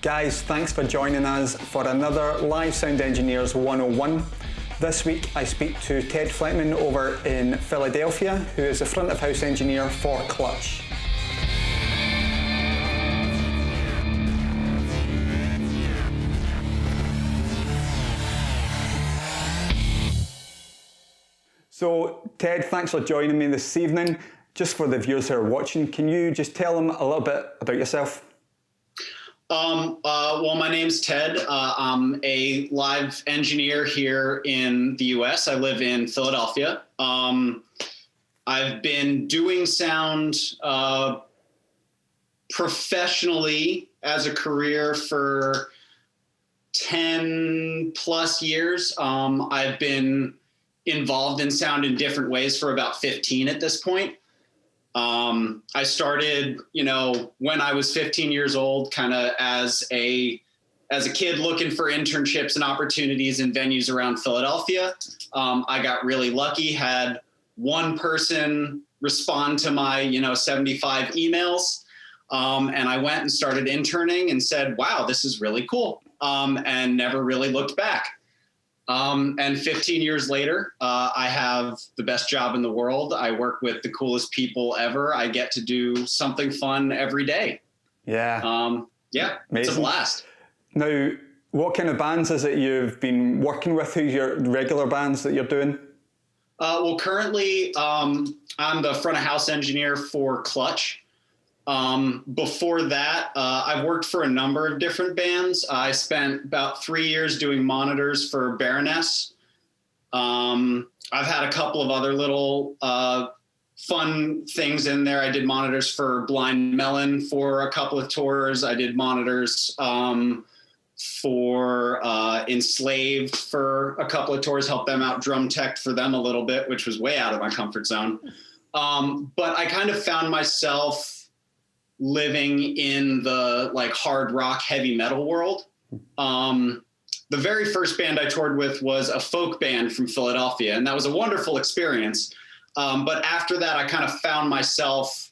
Guys, thanks for joining us for another Live Sound Engineers 101. This week I speak to Ted Fletman over in Philadelphia, who is the front of house engineer for Clutch. So Ted, thanks for joining me this evening. Just for the viewers who are watching, can you just tell them a little bit about yourself? Well, my name's Ted. I'm a live engineer here in the US. I live in Philadelphia. I've been doing sound professionally as a career for 10 plus years. I've been involved in sound in different ways for about 15 at this point. I started, when I was 15 years old, kind of as a kid looking for internships and opportunities in venues around Philadelphia. I got really lucky, had one person respond to my, 75 emails. And I went and started interning and said, wow, this is really cool. And never really looked back. And 15 years later, I have the best job in the world. I work with the coolest people ever. I get to do something fun every day. Yeah. Yeah, amazing. It's a blast. Now, what kind of bands is it you've been working with? Who's your regular bands that you're doing? Well, currently, I'm the front of house engineer for Clutch. Before that, I've worked for a number of different bands. I spent about 3 years doing monitors for Baroness. I've had a couple of other little fun things in there. I did monitors for Blind Melon for a couple of tours. I did monitors for Enslaved for a couple of tours, helped them out, drum tech for them a little bit, which was way out of my comfort zone. But I kind of found myself living in the hard rock, heavy metal world. The very first band I toured with was a folk band from Philadelphia, and that was a wonderful experience. But after that, I kind of found myself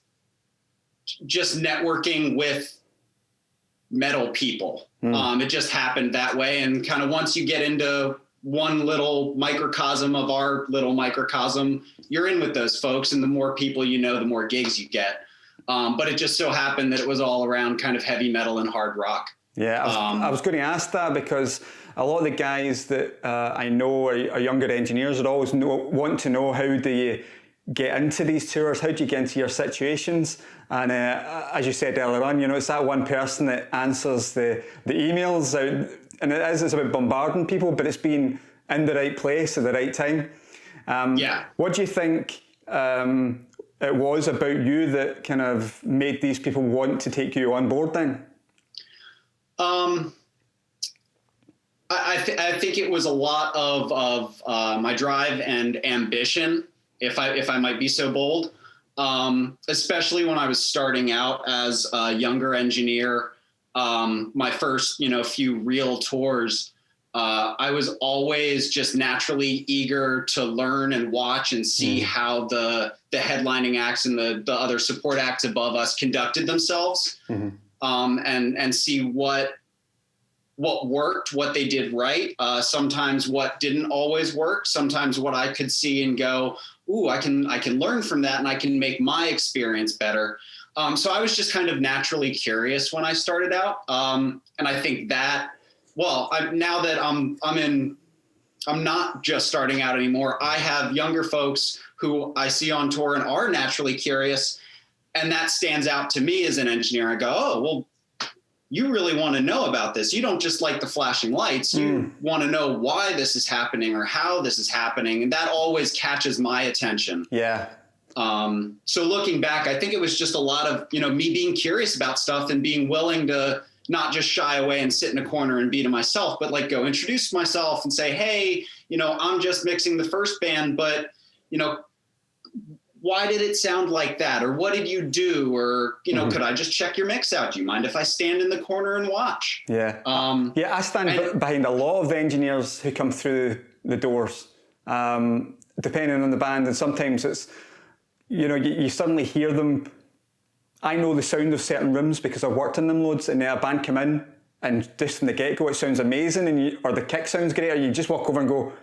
just networking with metal people. It just happened that way. And kind of once you get into one little microcosm of our little microcosm, you're in with those folks, and the more people you know, the more gigs you get. But it just so happened that it was all around kind of heavy metal and hard rock. Yeah, I was going to ask that because a lot of the guys that I know are younger engineers would always want to know, how do you get into these tours? How do you get into your situations? And as you said earlier on, it's that one person that answers the emails out, and it's about bombarding people, but it's being in the right place at the right time. What do you think it was about you that kind of made these people want to take you on board then? I think it was a lot of my drive and ambition, if I might be so bold, especially when I was starting out as a younger engineer. My first, few real tours, I was always just naturally eager to learn and watch and see how the headlining acts and the other support acts above us conducted themselves, and see what worked, what they did right. Sometimes what didn't always work. Sometimes what I could see and go, ooh, I can learn from that, and I can make my experience better. So I was just kind of naturally curious when I started out, and I think that. Well, now that I'm not just starting out anymore. I have younger folks who I see on tour and are naturally curious, and that stands out to me as an engineer. I go, oh, well, you really want to know about this. You don't just like the flashing lights. You want to know why this is happening or how this is happening, and that always catches my attention. Yeah. So looking back, I think it was just a lot of, me being curious about stuff and being willing to not just shy away and sit in a corner and be to myself, but go introduce myself and say, hey, I'm just mixing the first band, but, why did it sound like that? Or what did you do? Or, could I just check your mix out? Do you mind if I stand in the corner and watch? Yeah. I stand behind a lot of engineers who come through the doors, depending on the band. And sometimes it's, you suddenly hear them. I know the sound of certain rooms because I've worked in them loads, and a band come in and just from the get-go it sounds amazing, or the kick sounds great, or you just walk over and go,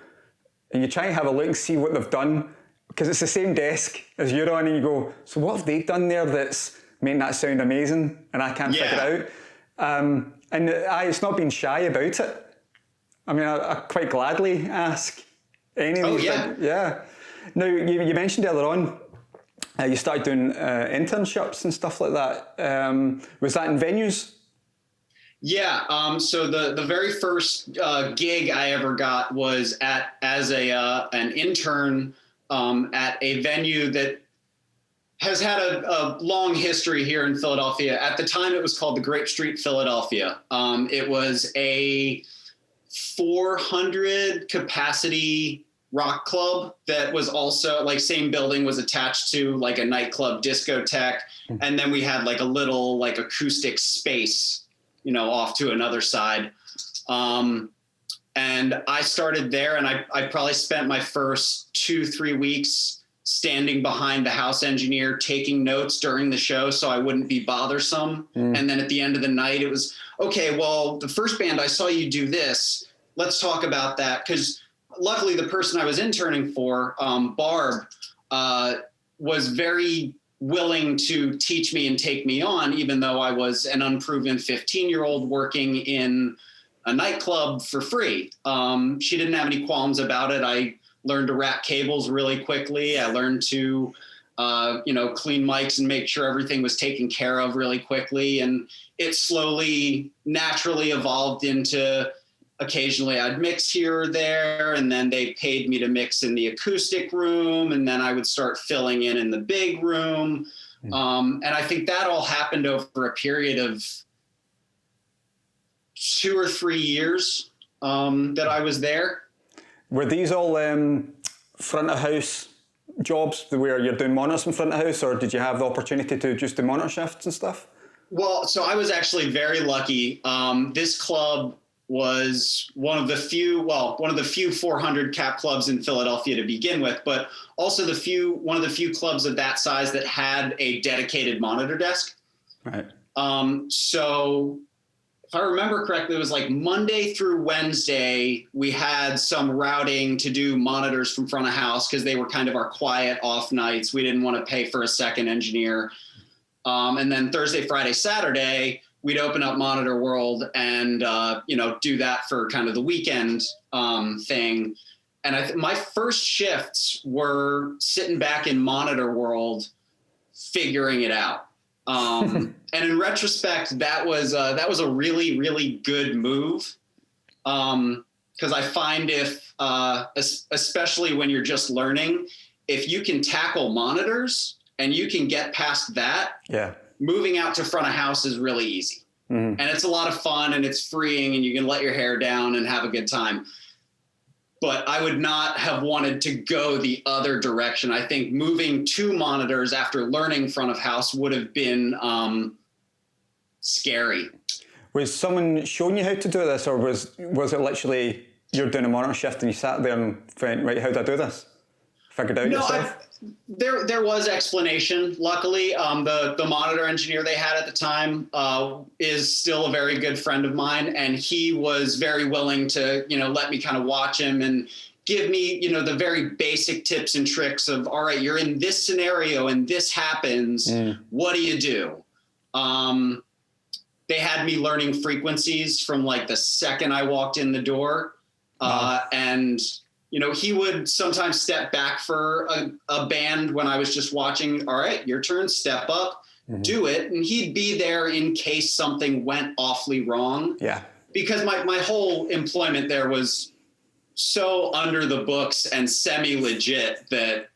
and you try and have a look and see what they've done, because it's the same desk as you're on, and you go, so what have they done there that's making that sound amazing, and I can't figure it out. And it's not being shy about it. I mean, I quite gladly ask any of these. Yeah. Now, you mentioned earlier on, you started doing internships and stuff like that. Was that in venues? Yeah. So the very first gig I ever got was as an intern at a venue that has had a long history here in Philadelphia. At the time, it was called the Grape Street Philadelphia. It was a 400 capacity rock club that was also like same building, was attached to like a nightclub discotheque. And then we had like a little like acoustic space, off to another side. And I started there, and I probably spent my first 2-3 weeks standing behind the house engineer, taking notes during the show so I wouldn't be bothersome. And then at the end of the night, it was, okay, well, the first band, I saw you do this. Let's talk about that. Because luckily the person I was interning for, Barb, was very willing to teach me and take me on, even though I was an unproven 15-year-old working in a nightclub for free. She didn't have any qualms about it. I learned to wrap cables really quickly. I learned to, clean mics and make sure everything was taken care of really quickly. And it slowly, naturally evolved into occasionally I'd mix here or there, and then they paid me to mix in the acoustic room, and then I would start filling in the big room. And I think that all happened over a period of 2 or 3 years that I was there. Were these all front of house jobs where you're doing monitors in front of house, or did you have the opportunity to just do monitor shifts and stuff? Well, so I was actually very lucky. This club was one of the few 400 cap clubs in Philadelphia to begin with, but also one of the few clubs of that size that had a dedicated monitor desk. Right. So if I remember correctly, it was like Monday through Wednesday, we had some routing to do monitors from front of house because they were kind of our quiet off nights. We didn't want to pay for a second engineer. And then Thursday, Friday, Saturday, we'd open up Monitor World and, do that for kind of the weekend thing. And my first shifts were sitting back in Monitor World, figuring it out. And in retrospect, that was a really, really good move. Because I find especially when you're just learning, if you can tackle monitors and you can get past that, moving out to front of house is really easy. And it's a lot of fun and it's freeing and you can let your hair down and have a good time. But I would not have wanted to go the other direction. I think moving to monitors after learning front of house would have been scary. Was someone showing you how to do this, or was it literally you're doing a monitor shift and you sat there and went, right, how do I do this? Figured out yourself? There was explanation. Luckily, the monitor engineer they had at the time is still a very good friend of mine, and he was very willing to, let me kind of watch him and give me, the very basic tips and tricks of, all right, you're in this scenario and this happens. What do you do? They had me learning frequencies from like the second I walked in the door, and he would sometimes step back for a band when I was just watching. All right, your turn, step up, do it. And he'd be there in case something went awfully wrong. Yeah. Because my whole employment there was so under the books and semi-legit that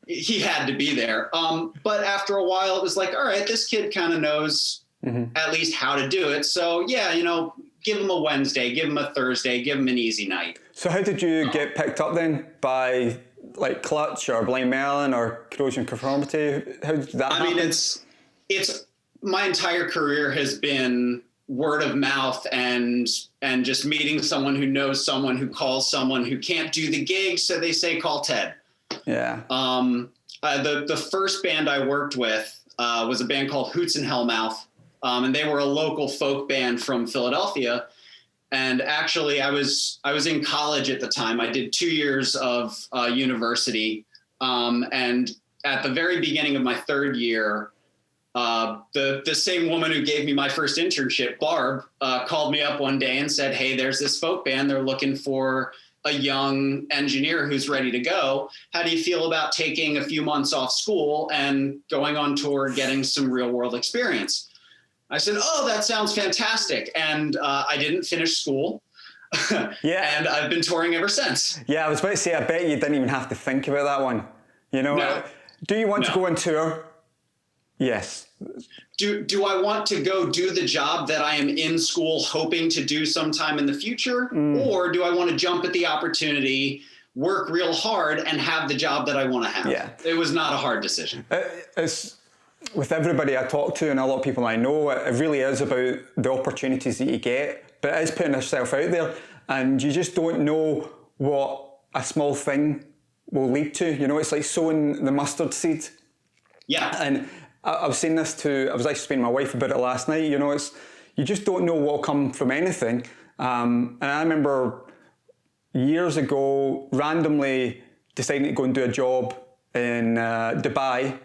he had to be there. But after a while, it was like, all right, this kid kind of knows at least how to do it. So, yeah, give him a Wednesday, give him a Thursday, give him an easy night. So how did you get picked up then by like Clutch or Blind Melon or Corrosion Conformity? How did that happen? I mean, it's my entire career has been word of mouth and just meeting someone who knows someone who calls someone who can't do the gig. So they say, call Ted. Yeah. The first band I worked with was a band called Hoots and Hellmouth. and they were a local folk band from Philadelphia. And actually, I was in college at the time. I did 2 years of university, and at the very beginning of my third year, the same woman who gave me my first internship, Barb, called me up one day and said, "Hey, there's this folk band. They're looking for a young engineer who's ready to go. How do you feel about taking a few months off school and going on tour, getting some real world experience?" I said, "Oh, that sounds fantastic." And I didn't finish school. Yeah. And I've been touring ever since. Yeah, I was about to say, I bet you didn't even have to think about that one. You know, No. Do you want to No. go on tour? Yes. Do I want to go do the job that I am in school hoping to do sometime in the future? Or do I want to jump at the opportunity, work real hard, and have the job that I want to have? Yeah. It was not a hard decision. It's with everybody I talk to and a lot of people I know, it really is about the opportunities that you get, but it is putting yourself out there, and you just don't know what a small thing will lead to. You know, it's like sowing the mustard seed. Yeah. And I was saying this I was actually speaking to my wife about it last night. You know, you just don't know what will come from anything. And I remember years ago randomly deciding to go and do a job in Dubai.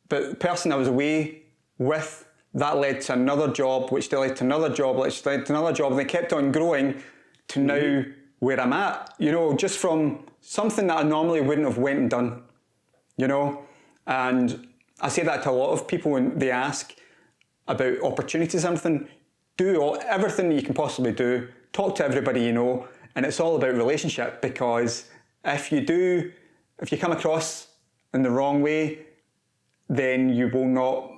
But the person I was away with, that led to another job, which led to another job, which led to another job, and they kept on growing to now where I'm at, you know, just from something that I normally wouldn't have went and done, you know. And I say that to a lot of people when they ask about opportunities and everything. Do everything that you can possibly do, talk to everybody you know, and it's all about relationship, because if you come across in the wrong way, then you will not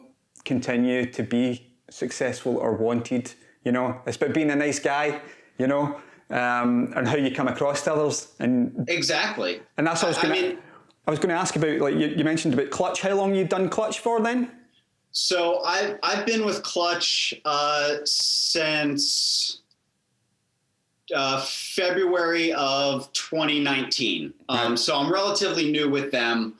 continue to be successful or wanted. You know, it's about being a nice guy, you know, and how you come across to others. And exactly. And that's what I was going to ask about. Like you mentioned about Clutch. How long you done Clutch for then? So I've been with Clutch since February of 2019. So I'm relatively new with them.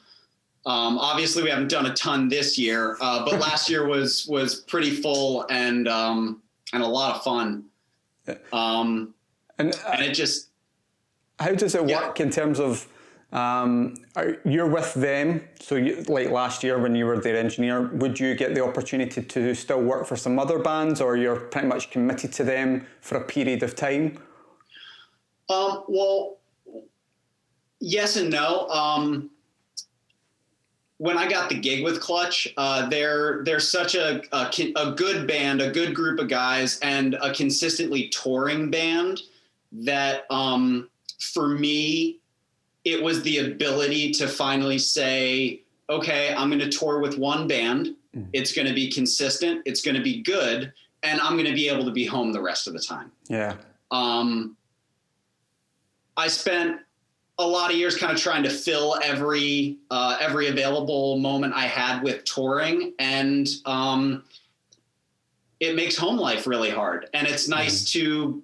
Obviously, we haven't done a ton this year, but last year was pretty full and a lot of fun. And it just... How does it work in terms of you're with them? So like last year when you were their engineer, would you get the opportunity to still work for some other bands, or you're pretty much committed to them for a period of time? Well, yes and no. When I got the gig with Clutch, they're such a good band, a good group of guys, and a consistently touring band that for me, it was the ability to finally say, okay, I'm going to tour with one band. It's going to be consistent. It's going to be good. And I'm going to be able to be home the rest of the time. Yeah. I spent a lot of years kind of trying to fill every available moment I had with touring, and it makes home life really hard. And it's nice to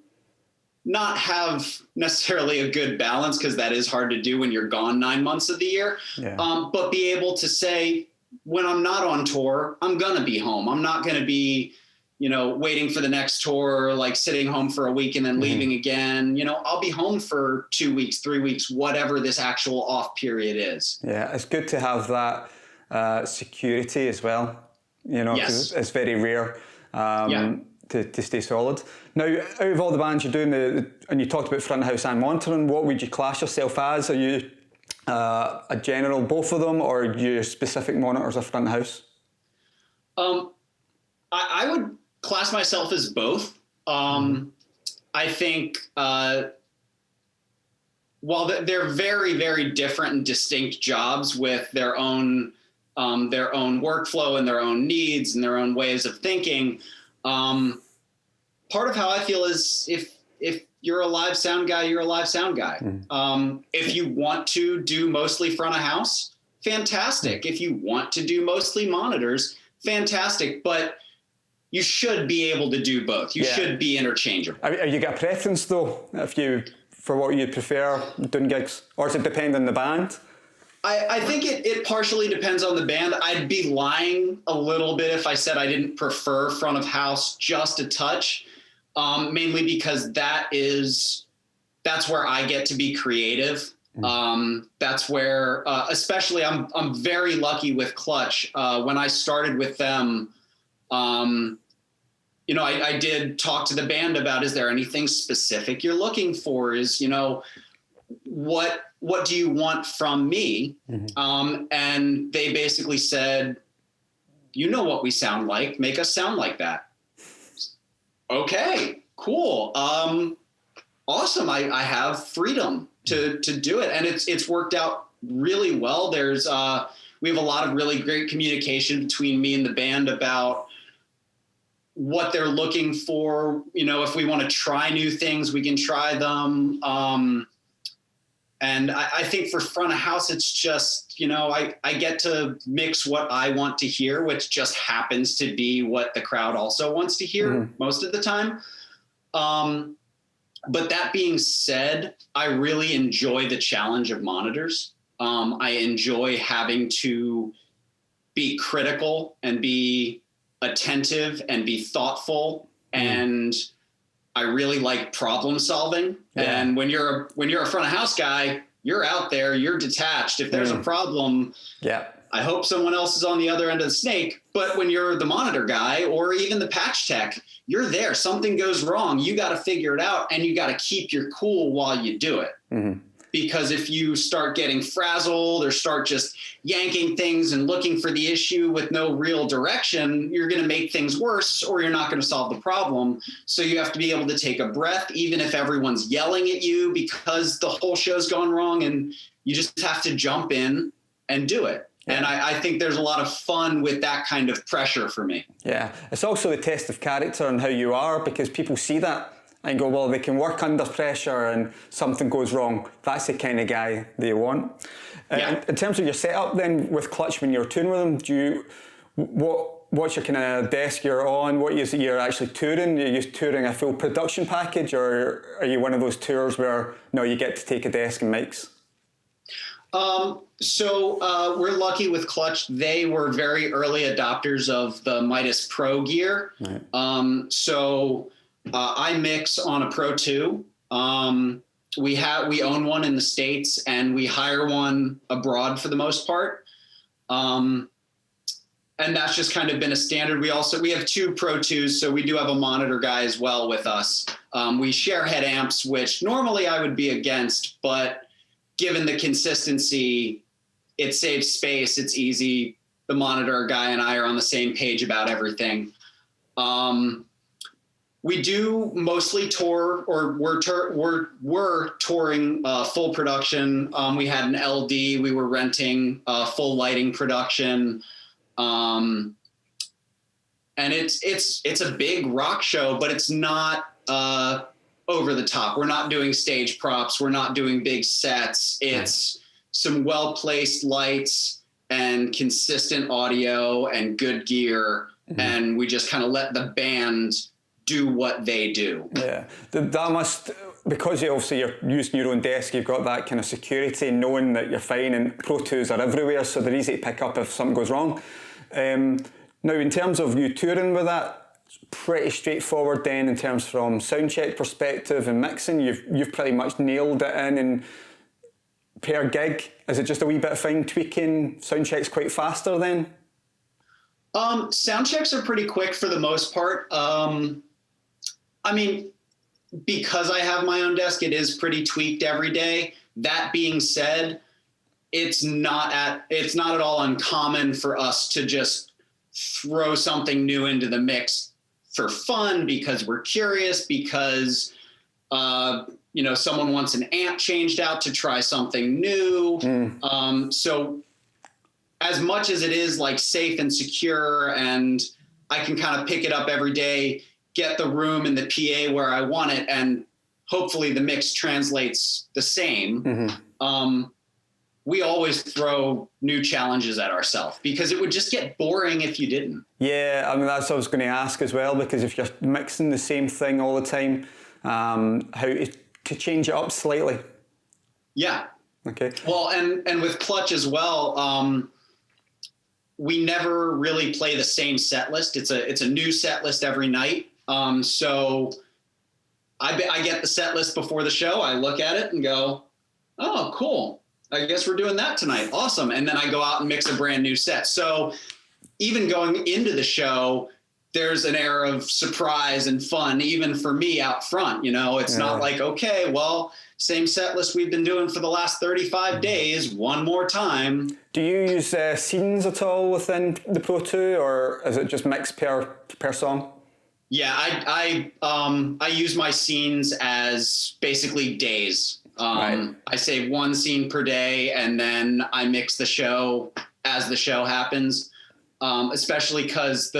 not have necessarily a good balance, because that is hard to do when you're gone 9 months of the year. Yeah. But be able to say, when I'm not on tour, I'm going to be home. I'm not going to be, waiting for the next tour, like sitting home for a week and then leaving again. I'll be home for 2 weeks, 3 weeks, whatever this actual off period is. Yeah, it's good to have that security as well, because it's very rare to stay solid. Now, out of all the bands you're doing, and you talked about front house and monitoring, what would you class yourself as? Are you a general both of them, or are you specific monitors or front house? I would class myself as both. I think while they're very, very different and distinct jobs with their own workflow and their own needs and their own ways of thinking, part of how I feel is if you're a live sound guy, you're a live sound guy. If you want to do mostly front of house, fantastic. If you want to do mostly monitors, fantastic. But you should be able to do both. You should be interchangeable. Have you got a preference though, for what you prefer doing gigs, or does it depend on the band? I think it partially depends on the band. I'd be lying a little bit if I said I didn't prefer front of house just a touch, mainly because that's where I get to be creative. That's where, especially I'm very lucky with Clutch. When I started with them, I did talk to the band about, is there anything specific you're looking for? What do you want from me? And they basically said, you know what we sound like, make us sound like that. Okay, cool. Awesome. I have freedom to do it. And it's worked out really well. We have a lot of really great communication between me and the band about what they're looking for. If we want to try new things, we can try them. And I think for front of house, it's just, I get to mix what I want to hear, which just happens to be what the crowd also wants to hear most of the time. But that being said, I really enjoy the challenge of monitors. I enjoy having to be critical and be attentive and be thoughtful, and I really like problem solving. Yeah. And when you're a front of house guy, you're out there, you're detached. If there's a problem, I hope someone else is on the other end of the snake. But when you're the monitor guy or even the patch tech, you're there. Something goes wrong. You got to figure it out, and you got to keep your cool while you do it. Because if you start getting frazzled or start just yanking things and looking for the issue with no real direction, you're going to make things worse, or you're not going to solve the problem. So you have to be able to take a breath, even if everyone's yelling at you because the whole show's gone wrong, and you just have to jump in and do it. Yeah. And I think there's a lot of fun with that kind of pressure for me. Yeah, it's also the test of character and how you are, because people see that and go, well, they can work under pressure and something goes wrong. That's the kind of guy they want. In terms of your setup then with Clutch, when you're touring with them, what's your kind of desk you're on? What is it you're actually touring? Are you touring a full production package, or are you one of those tours where, no, you get to take a desk and mics? So we're lucky with Clutch. They were very early adopters of the Midas Pro gear. Right. So I mix on a Pro 2. We own one in the States, and we hire one abroad for the most part. And that's just kind of been a standard. We have 2 Pro 2s, so we do have a monitor guy as well with us. We share head amps, which normally I would be against, but given the consistency, it saves space. It's easy. The monitor guy and I are on the same page about everything. We do mostly tour, or we're touring full production. We had an LD. We were renting full lighting production, and it's a big rock show, but it's not over the top. We're not doing stage props. We're not doing big sets. It's some well-placed lights and consistent audio and good gear. And we just kind of let the band do what they do. Yeah, that must, because you're using your own desk, you've got that kind of security, knowing that you're fine, and Pro 2s are everywhere, so they're easy to pick up if something goes wrong. Now, in terms of you touring with that, it's pretty straightforward then in terms from soundcheck perspective and mixing. You've pretty much nailed it in, and per gig, is it just a wee bit of fine tweaking? Soundcheck's quite faster then? Sound checks are pretty quick for the most part. I mean, because I have my own desk, it is pretty tweaked every day. That being said, it's not at all uncommon for us to just throw something new into the mix for fun, because we're curious, because someone wants an amp changed out to try something new. So as much as it is like safe and secure, and I can kind of pick it up every day, get the room and the PA where I want it, and hopefully the mix translates the same. We always throw new challenges at ourselves, because it would just get boring if you didn't. Yeah, I mean, that's what I was going to ask as well, because if you're mixing the same thing all the time, how to change it up slightly. Yeah. Okay. Well, and with Clutch as well, we never really play the same set list. It's a new set list every night. So I get the set list before the show. I look at it and go, oh, cool. I guess we're doing that tonight. Awesome. And then I go out and mix a brand new set. So even going into the show, there's an air of surprise and fun, even for me out front. It's not like, okay, well, same set list we've been doing for the last 35 days, one more time. Do you use scenes at all within the Pro 2, or is it just mixed per song? Yeah, I use my scenes as basically days. Right. I say one scene per day, and then I mix the show as the show happens, especially because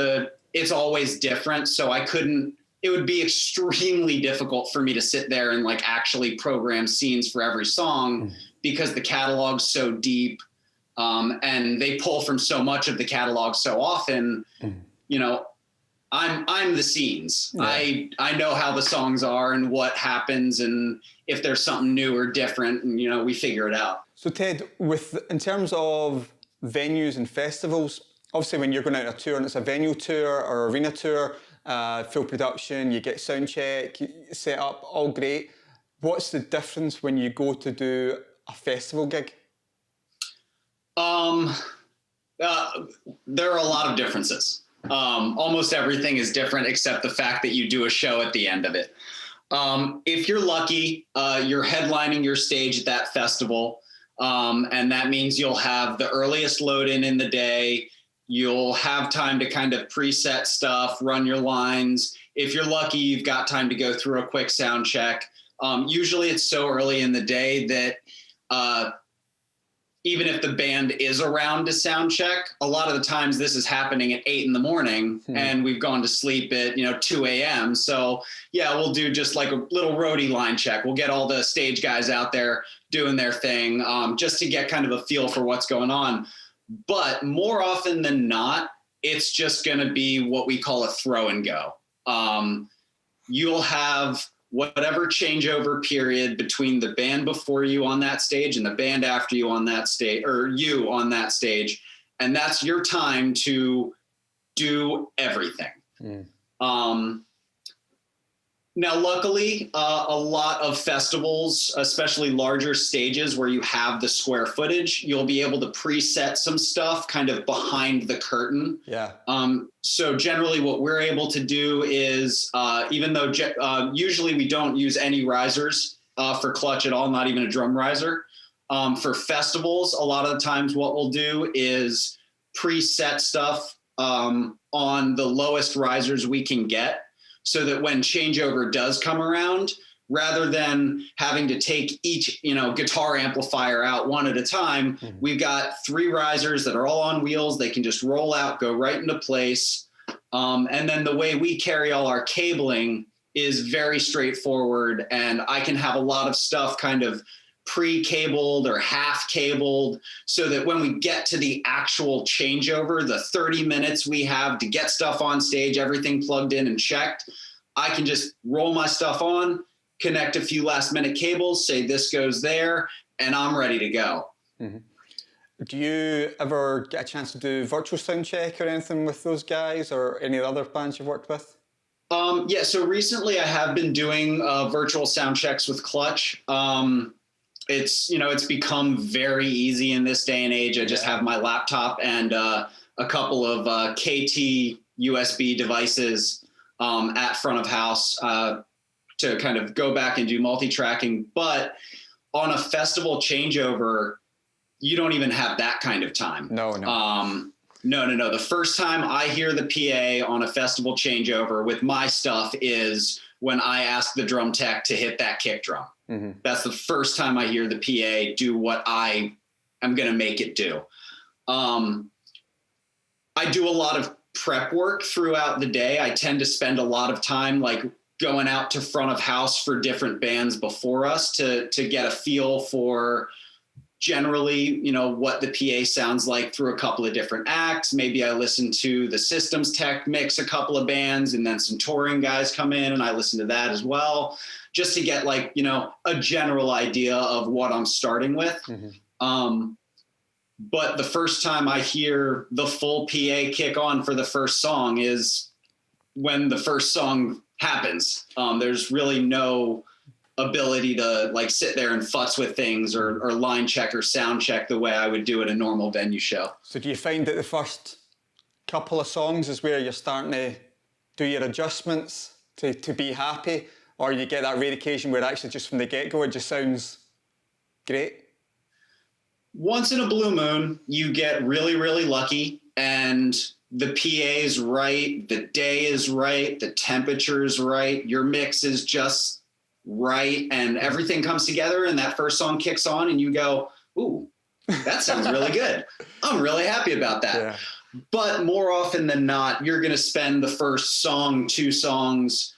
it's always different. So it would be extremely difficult for me to sit there and like actually program scenes for every song because the catalog's so deep, and they pull from so much of the catalog so often. I'm the scenes. Yeah. I know how the songs are and what happens, and if there's something new or different, and we figure it out. So Ted, in terms of venues and festivals, obviously when you're going out on a tour and it's a venue tour or arena tour, full production, you get soundcheck, set up, all great. What's the difference when you go to do a festival gig? There are a lot of differences. Almost everything is different except the fact that you do a show at the end of it. If you're lucky, you're headlining your stage at that festival, and that means you'll have the earliest load in the day. You'll have time to kind of preset stuff, run your lines. If you're lucky, you've got time to go through a quick sound check. Usually it's so early in the day that even if the band is around to sound check, a lot of the times this is happening at 8 a.m. and we've gone to sleep at 2 a.m. So yeah, we'll do just like a little roadie line check. We'll get all the stage guys out there doing their thing, just to get kind of a feel for what's going on. But more often than not, it's just going to be what we call a throw and go. You'll have whatever changeover period between the band before you on that stage and the band after you on that stage, or you on that stage. And that's your time to do everything. Now, luckily, a lot of festivals, especially larger stages where you have the square footage, you'll be able to preset some stuff kind of behind the curtain. Yeah. So generally what we're able to do is, even though usually we don't use any risers for Clutch at all, not even a drum riser. For festivals, a lot of the times what we'll do is preset stuff on the lowest risers we can get, so that when changeover does come around, rather than having to take each, guitar amplifier out one at a time, we've got 3 risers that are all on wheels. They can just roll out, go right into place. And then the way we carry all our cabling is very straightforward. And I can have a lot of stuff kind of pre-cabled or half-cabled, so that when we get to the actual changeover, the 30 minutes we have to get stuff on stage, everything plugged in and checked, I can just roll my stuff on, connect a few last-minute cables, say this goes there, and I'm ready to go. Do you ever get a chance to do virtual sound check or anything with those guys, or any other bands you've worked with? Yeah, so recently I have been doing virtual sound checks with Clutch. It's become very easy in this day and age. I just have my laptop and a couple of KT USB devices at front of house to kind of go back and do multi-tracking. But on a festival changeover, you don't even have that kind of time. No. No. The first time I hear the PA on a festival changeover with my stuff is when I ask the drum tech to hit that kick drum. That's the first time I hear the PA do what I am going to make it do. I do a lot of prep work throughout the day. I tend to spend a lot of time like going out to front of house for different bands before us to get a feel for, generally, you know, what the PA sounds like through a couple of different acts. Maybe I listen to the systems tech mix a couple of bands, and then some touring guys come in and I listen to that as well, just to get like, you know, a general idea of what I'm starting with. But the first time I hear the full PA kick on for the first song is when the first song happens. There's really no ability to like sit there and futz with things or line check or sound check the way I would do at a normal venue show. So do you find that the first couple of songs is where you're starting to do your adjustments to be happy, or you get that rare occasion where actually just from the get-go it just sounds great? Once in a blue moon, you get really, really lucky, and the PA is right, the day is right, the temperature is right, your mix is just right, and everything comes together, and that first song kicks on, and you go, ooh, that sounds really good. I'm really happy about that. Yeah. But more often than not, you're going to spend the first song, 2 songs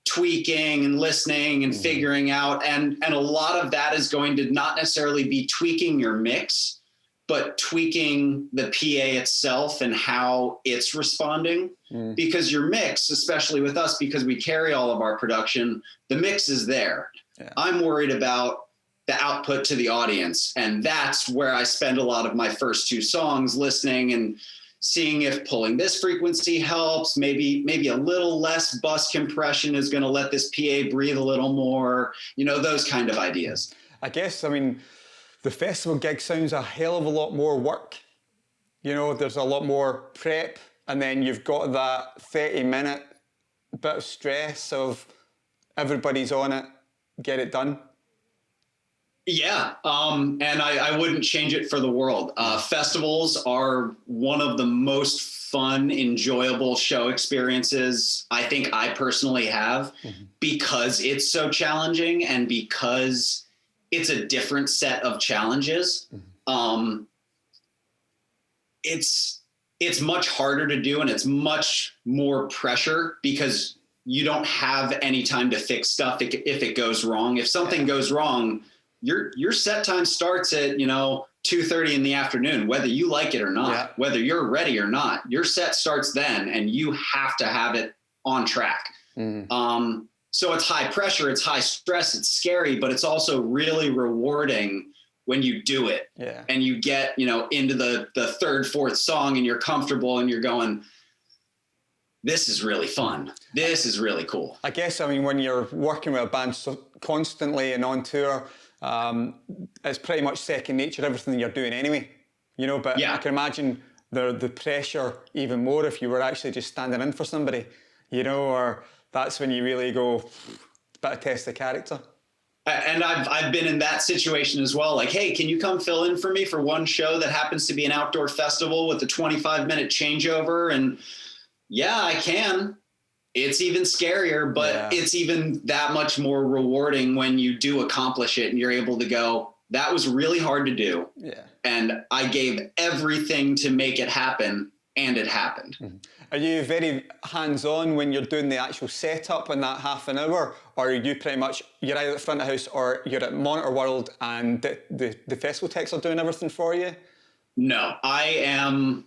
tweaking and listening and figuring out. And a lot of that is going to not necessarily be tweaking your mix, but tweaking the PA itself and how it's responding. Because your mix, especially with us, because we carry all of our production, the mix is there. Yeah. I'm worried about the output to the audience. And that's where I spend a lot of my first 2 songs listening and seeing if pulling this frequency helps, maybe a little less bus compression is going to let this PA breathe a little more, you know, those kind of ideas. I guess, I mean, the festival gig sounds a hell of a lot more work. You know, there's a lot more prep, and then you've got that 30-minute bit of stress of everybody's on it, get it done. Yeah, and I wouldn't change it for the world. Festivals are one of the most fun, enjoyable show experiences I think I personally have, because it's so challenging and because it's a different set of challenges. It's much harder to do, and it's much more pressure because you don't have any time to fix stuff if it goes wrong. If something goes wrong, your set time starts at, 2:30 in the afternoon, whether you like it or not, whether you're ready or not, your set starts then, and you have to have it on track. So it's high pressure, it's high stress, it's scary, but it's also really rewarding when you do it. And you get, into the 3rd, 4th song, and you're comfortable and you're going, this is really fun. This is really cool. I guess, when you're working with a band so constantly and on tour, it's pretty much second nature, everything you're doing anyway, but I can imagine the pressure even more if you were actually just standing in for somebody, or that's when you really go, bit of test of character. And I've been in that situation as well. Like, hey, can you come fill in for me for one show that happens to be an outdoor festival with a 25-minute changeover? And yeah, I can. It's even scarier, but it's even that much more rewarding when you do accomplish it and you're able to go, that was really hard to do. And I gave everything to make it happen, and it happened. Are you very hands-on when you're doing the actual setup in that half an hour, or are you pretty much, you're either at the front of the house or you're at Monitor World and the festival techs are doing everything for you? No, I am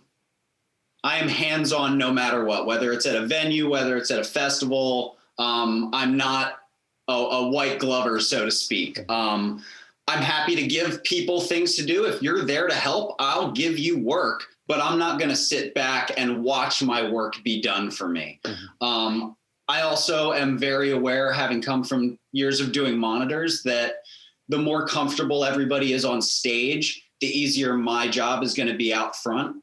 hands-on no matter what, whether it's at a venue, whether it's at a festival. I'm not a white glover, so to speak. I'm happy to give people things to do. If you're there to help, I'll give you work, but I'm not going to sit back and watch my work be done for me. I also am very aware, having come from years of doing monitors, that the more comfortable everybody is on stage, the easier my job is going to be out front.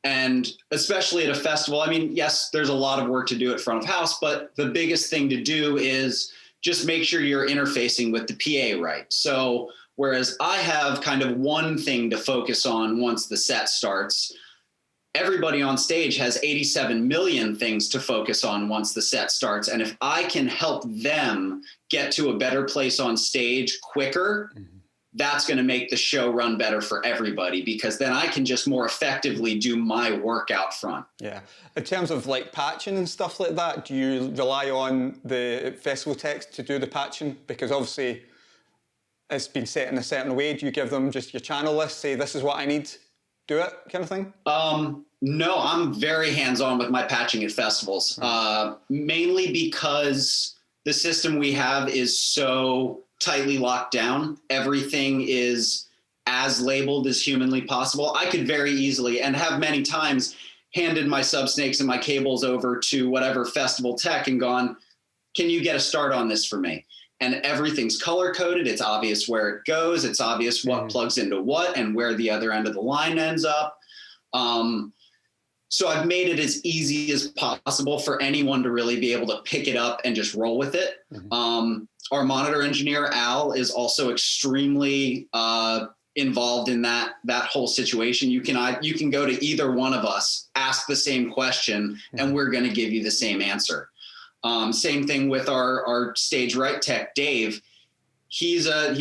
And especially at a festival, yes, there's a lot of work to do at front of house, but the biggest thing to do is just make sure you're interfacing with the PA right. So whereas I have kind of one thing to focus on once the set starts, everybody on stage has 87 million things to focus on once the set starts. And if I can help them get to a better place on stage quicker, that's going to make the show run better for everybody, because then I can just more effectively do my work out front. Yeah. In terms of like patching and stuff like that, do you rely on the festival techs to do the patching? Because obviously it's been set in a certain way? Do you give them just your channel list, say this is what I need, do it kind of thing? No, I'm very hands-on with my patching at festivals, mainly because the system we have is so tightly locked down. Everything is as labeled as humanly possible. I could very easily, and have many times, handed my subsnakes and my cables over to whatever festival tech and gone, can you get a start on this for me? And everything's color coded. It's obvious where it goes. It's obvious what plugs into what and where the other end of the line ends up. So I've made it as easy as possible for anyone to really be able to pick it up and just roll with it. Our monitor engineer, Al, is also extremely involved in that whole situation. You can go to either one of us, ask the same question, and we're going to give you the same answer. Same thing with our stage right tech, Dave. He's a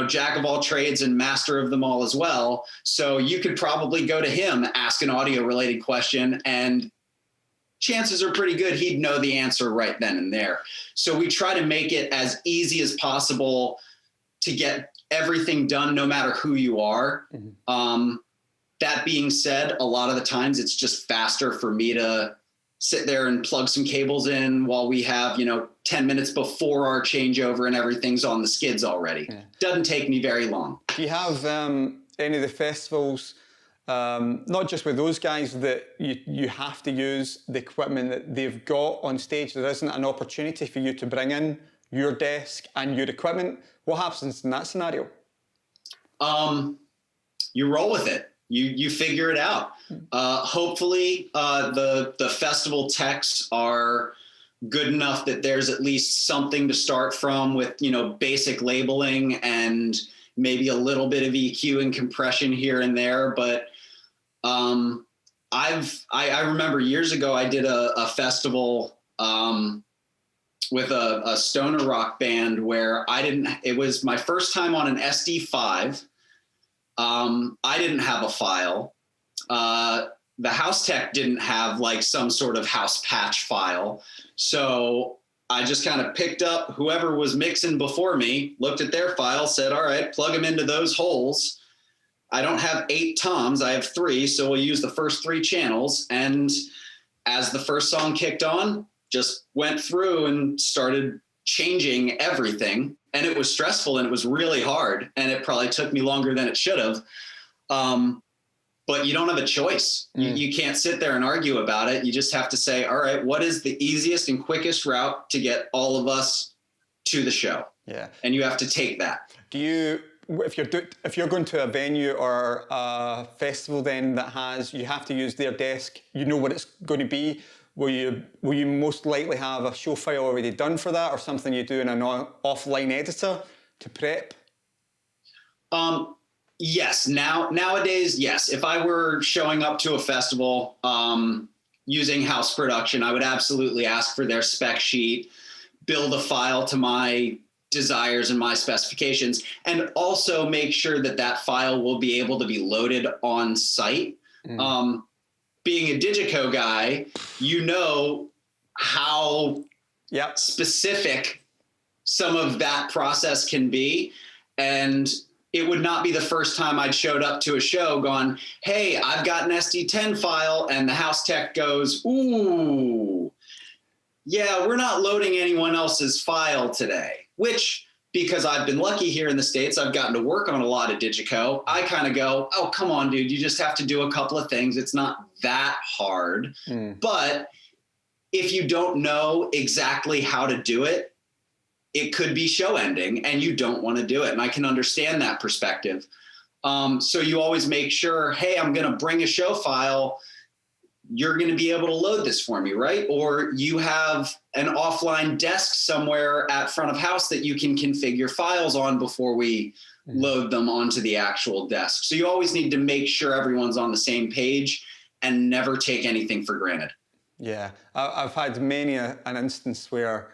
jack of all trades and master of them all as well. So you could probably go to him, ask an audio related question, and chances are pretty good he'd know the answer right then and there. So we try to make it as easy as possible to get everything done, no matter who you are. That being said, a lot of the times it's just faster for me to sit there and plug some cables in while we have, 10 minutes before our changeover and everything's on the skids already. Doesn't take me very long. Do you have any of the festivals, not just with those guys, that you have to use the equipment that they've got on stage? There isn't an opportunity for you to bring in your desk and your equipment. What happens in that scenario? You roll with it. You figure it out. Hopefully, the festival techs are good enough that there's at least something to start from with, basic labeling and maybe a little bit of EQ and compression here and there. But I remember years ago I did a festival with a stoner rock band where it was my first time on an SD5. I didn't have a file. The house tech didn't have like some sort of house patch file. So I just kind of picked up whoever was mixing before me, looked at their file, said, all right, plug them into those holes. I don't have 8 toms. I have 3. So we'll use the first 3 channels. And as the first song kicked on, just went through and started changing everything. And it was stressful and it was really hard. And it probably took me longer than it should have. But you don't have a choice. You can't sit there and argue about it. You just have to say, all right, what is the easiest and quickest route to get all of us to the show? Yeah. And you have to take that. Do you, if you're going to a venue or a festival then that you have to use their desk, you know what it's going to be, will you most likely have a show file already done for that, or something you do in an offline editor to prep? Yes. Nowadays, yes. If I were showing up to a festival using house production, I would absolutely ask for their spec sheet, build a file to my desires and my specifications, and also make sure that file will be able to be loaded on site. Being a Digico guy, how specific some of that process can be. And it would not be the first time I'd showed up to a show gone, hey, I've got an SD10 file, and the house tech goes, ooh, yeah, we're not loading anyone else's file today. Which, because I've been lucky here in the States, I've gotten to work on a lot of Digico. I kind of go, oh, come on, dude, you just have to do a couple of things. It's not that hard. But if you don't know exactly how to do it, it could be show ending and you don't want to do it. And I can understand that perspective. So you always make sure, hey, I'm going to bring a show file. You're going to be able to load this for me, right? Or you have an offline desk somewhere at front of house that you can configure files on before we load them onto the actual desk. So you always need to make sure everyone's on the same page and never take anything for granted. Yeah, I've had many an instance where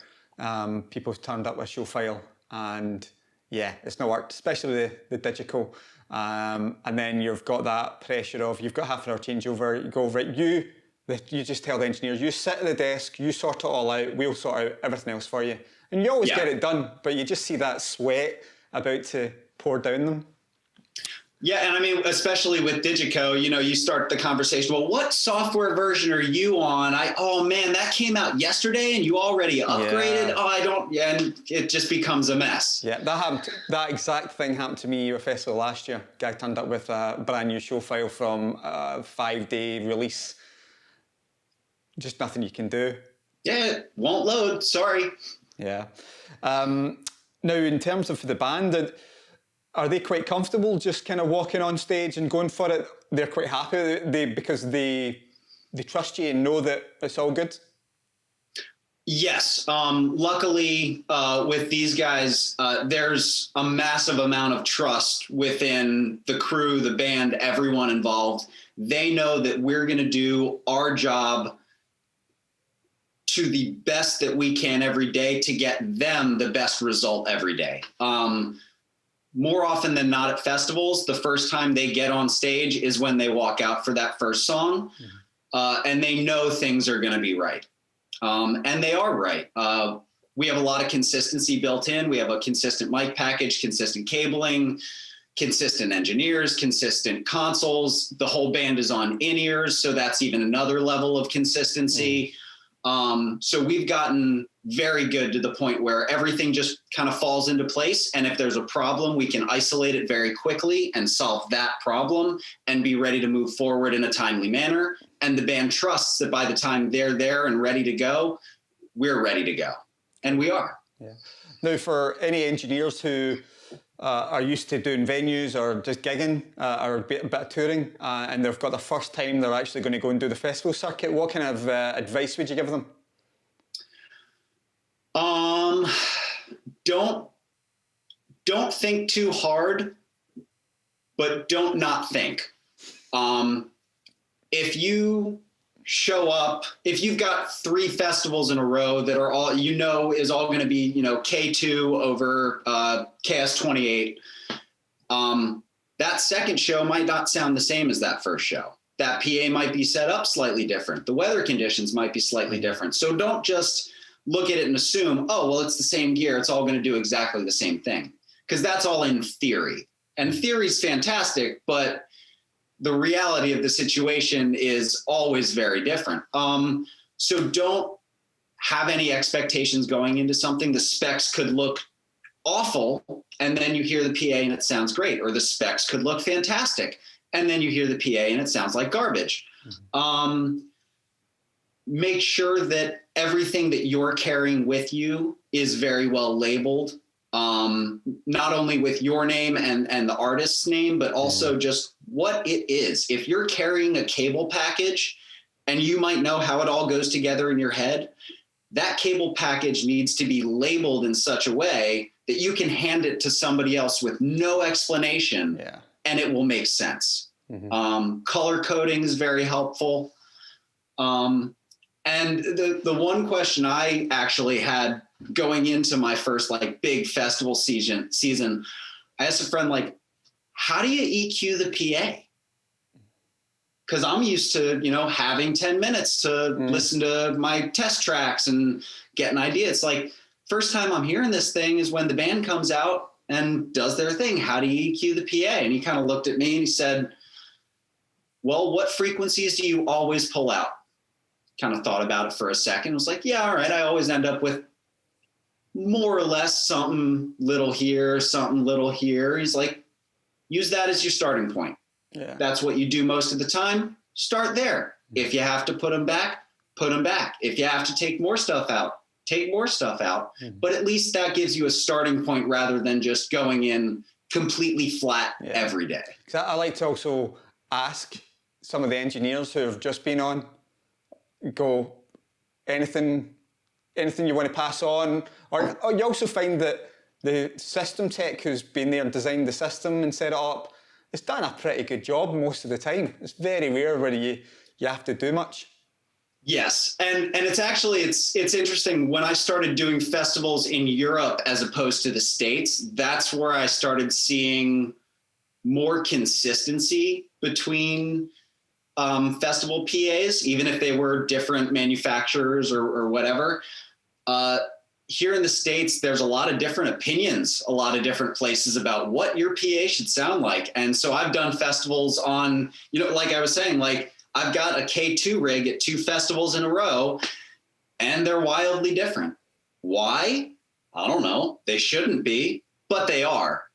people have turned up a show file and it's not worked, especially the digital. And then you've got that pressure of, you've got half an hour changeover, you go, right, you just tell the engineers, you sit at the desk, you sort it all out, we'll sort out everything else for you. And you always get it done, but you just see that sweat about to pour down them. Yeah, and I mean, especially with Digico, you start the conversation, well, what software version are you on? Oh man, that came out yesterday and you already upgraded? Yeah. Oh, I don't, and it just becomes a mess. Yeah, that exact thing happened to me at a festival last year. Guy turned up with a brand new show file from a 5-day release. Just nothing you can do. Yeah, it won't load, sorry. Yeah. Now, in terms of the band, are they quite comfortable just kind of walking on stage and going for it? They're quite happy because they trust you and know that it's all good? Yes. Luckily, with these guys, there's a massive amount of trust within the crew, the band, everyone involved. They know that we're going to do our job to the best that we can every day to get them the best result every day. More often than not at festivals, the first time they get on stage is when they walk out for that first song, and they know things are going to be right. And they are right. We have a lot of consistency built in. We have a consistent mic package, consistent cabling, consistent engineers, consistent consoles. The whole band is on in-ears, so that's even another level of consistency. So we've gotten very good to the point where everything just kind of falls into place. And if there's a problem, we can isolate it very quickly and solve that problem and be ready to move forward in a timely manner. And the band trusts that by the time they're there and ready to go, we're ready to go. And we are. Yeah. Now, for any engineers who are used to doing venues or just gigging or a bit of touring, and they've got the first time they're actually going to go and do the festival circuit, what kind of advice would you give them? Don't think too hard, but don't not think. If you show up, if you've got 3 festivals in a row that are all, is all going to be, K2 over KS28, that second show might not sound the same as that first show. That PA might be set up slightly different. The weather conditions might be slightly different. So don't just look at it and assume, oh, well, it's the same gear. It's all going to do exactly the same thing. Because that's all in theory. And theory is fantastic, but the reality of the situation is always very different. So don't have any expectations going into something. The specs could look awful, and then you hear the PA and it sounds great. Or the specs could look fantastic, and then you hear the PA and it sounds like garbage. Make sure that everything that you're carrying with you is very well labeled, not only with your name and the artist's name, but also just what it is. If you're carrying a cable package and you might know how it all goes together in your head, that cable package needs to be labeled in such a way that you can hand it to somebody else with no explanation, and it will make sense. Color coding is very helpful. And the one question I actually had going into my first big festival season, I asked a friend, how do you EQ the PA? Because I'm used to, having 10 minutes to listen to my test tracks and get an idea. It's first time I'm hearing this thing is when the band comes out and does their thing. How do you EQ the PA? And he kind of looked at me and he said, well, what frequencies do you always pull out? Kind of thought about it for a second. I was like, yeah, all right. I always end up with more or less something little here, something little here. He's like, use that as your starting point. Yeah. That's what you do most of the time. Start there. If you have to put them back, put them back. If you have to take more stuff out, take more stuff out. But at least that gives you a starting point rather than just going in completely flat every day. I like to also ask some of the engineers who have just been on, go, anything you want to pass on? Or you also find that the system tech who's been there and designed the system and set it up, it's done a pretty good job most of the time. It's very rare where you have to do much. Yes, and it's actually, it's interesting. When I started doing festivals in Europe as opposed to the States, that's where I started seeing more consistency between festival PAs, even if they were different manufacturers or whatever. here in the States, there's a lot of different opinions, a lot of different places about what your PA should sound like. And so I've done festivals on, like I was saying, like I've got a K2 rig at 2 festivals in a row, and they're wildly different. Why? I don't know. They shouldn't be, but they are.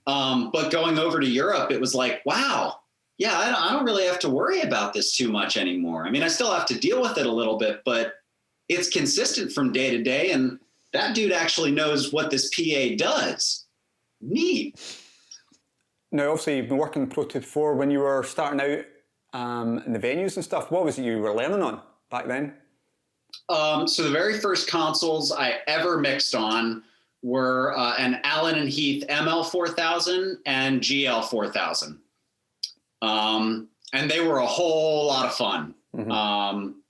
But going over to Europe, it was like, wow, yeah, I don't really have to worry about this too much anymore. I mean, I still have to deal with it a little bit, but it's consistent from day to day. And that dude actually knows what this PA does. Neat. Now, obviously, you've been working Pro Tooth 4 when you were starting out in the venues and stuff. What was it you were learning on back then? So the very first consoles I ever mixed on were an Allen and Heath ML4000 and GL4000. And they were a whole lot of fun.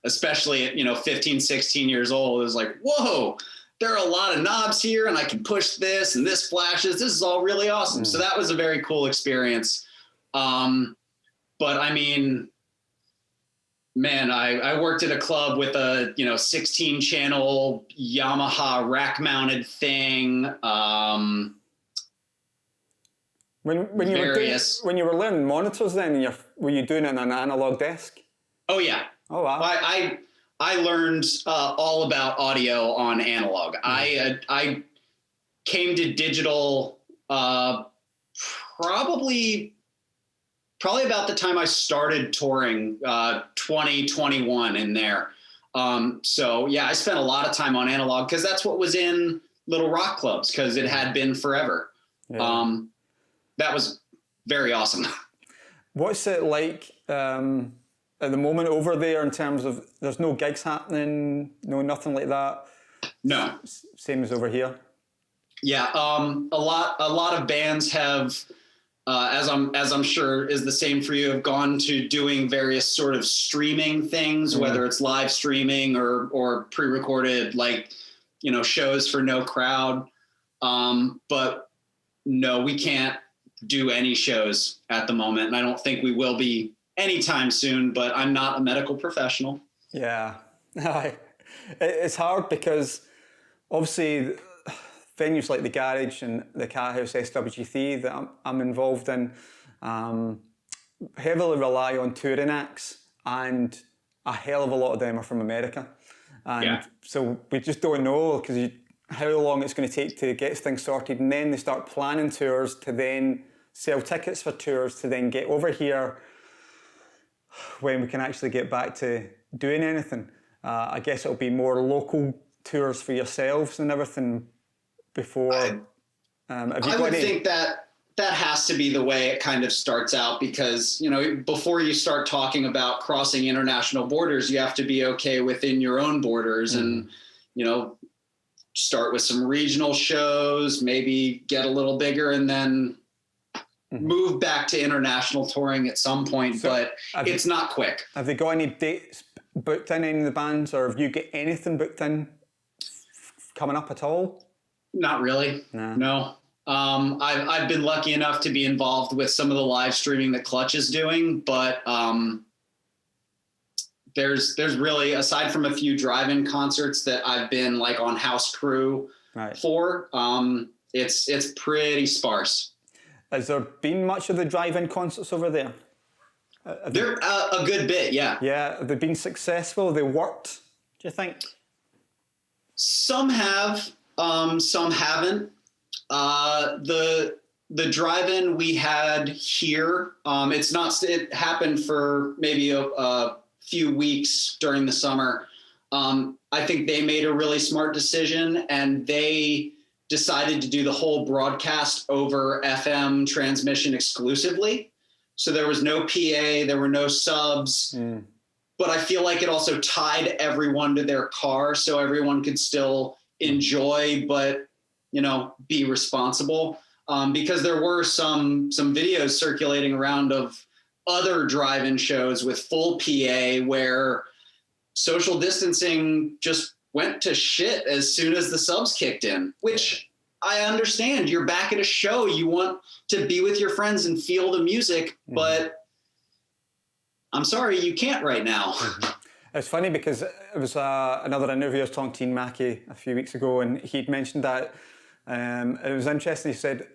Especially at, 15, 16 years old. It was like, whoa, there are a lot of knobs here and I can push this and this flashes. This is all really awesome. So that was a very cool experience. But I mean, man, I worked at a club with a 16 channel Yamaha rack mounted thing. When you were learning monitors, then were you doing it on an analog desk? Oh yeah. Oh wow. I learned all about audio on analog. I came to digital probably about the time I started touring, 2021 in there. So yeah, I spent a lot of time on analog because that's what was in little rock clubs because it had been forever. Yeah. That was very awesome. What's it like at the moment over there in terms of there's no gigs happening, no nothing like that? No. Same as over here? Yeah, a lot of bands have, as I'm sure is the same for you, have gone to doing various sort of streaming things, whether it's live streaming or pre-recorded shows for no crowd. But no, we can't do any shows at the moment, and I don't think we will be anytime soon, but I'm not a medical professional. Yeah. It's hard because obviously venues like the Garage and the Cat House SWT that I'm involved in heavily rely on touring acts, and a hell of a lot of them are from America. And so we just don't know how long it's going to take to get things sorted, and then they start planning tours to then sell tickets for tours to then get over here when we can actually get back to doing anything. I guess it'll be more local tours for yourselves and everything before. I would think that has to be the way it kind of starts out because, before you start talking about crossing international borders, you have to be okay within your own borders and, start with some regional shows, maybe get a little bigger and then move back to international touring at some point, but it's not quick. Have they got any dates booked in, any of the bands, or have you got anything booked in coming up at all? Not really. No. I've been lucky enough to be involved with some of the live streaming that Clutch is doing, but there's really, aside from a few drive-in concerts that I've been on house crew for, it's pretty sparse. Has there been much of the drive-in concerts over there? They're a good bit, yeah. Yeah, have they been successful? They worked, do you think? Some have, some haven't. The drive-in we had here, it happened for maybe a few weeks during the summer. I think they made a really smart decision, and they decided to do the whole broadcast over FM transmission exclusively. So there was no PA, there were no subs, but I feel like it also tied everyone to their car so everyone could still enjoy, but, be responsible. Because there were some videos circulating around of other drive-in shows with full PA where social distancing just went to shit as soon as the subs kicked in, which I understand. You're back at a show. You want to be with your friends and feel the music, but I'm sorry, you can't right now. It's funny because it was another interview I was talking to Ian Mackey a few weeks ago, and he'd mentioned that it was interesting. He said,